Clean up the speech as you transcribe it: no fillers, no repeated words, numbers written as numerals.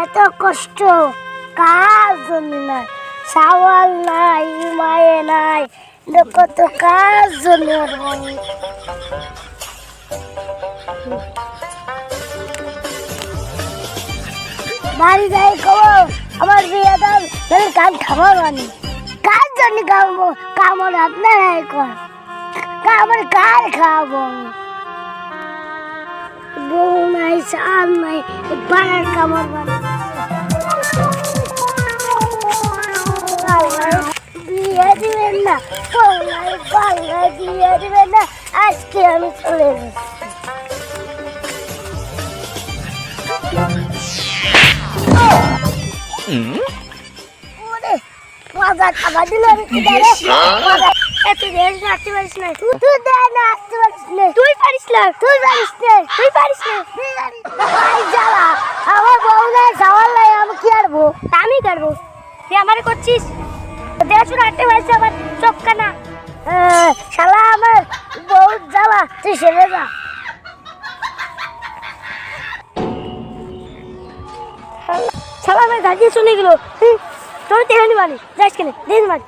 এত কষ্ট কার জন্য নাই, সাওয়াল নাই, মায়ে নাই, কত কার জন্য। বাড়ি যাই কবো আমার বিয়ে দাম কাজ খাবার বানি কার জন্য খাবো, কামড় আপনার কামড় কার খাবো। বউ নাই, চাল নাই, পাড়ার কামড় বানি বিয়ে দিবেন না, পাল্লায় বিয়ে দিবেন না, আজকে আমি চলে যাচ্ছি। তুই পারিস না, তুই পারিস না, তুই পারিস না। আমার বউ নাই, সাওয়াল নাই, আমি কি করবো? আমি করবো, তুই আমারে করছিস। দেড়শো আটতে পারছে আমার চক্কা না, শালা আমার বউ জ্বালা, তুই সেরে যা। শালা আমার গাড়ি চলে গেল, তোর তেহানি বানি যাস কেন, দিন বানি।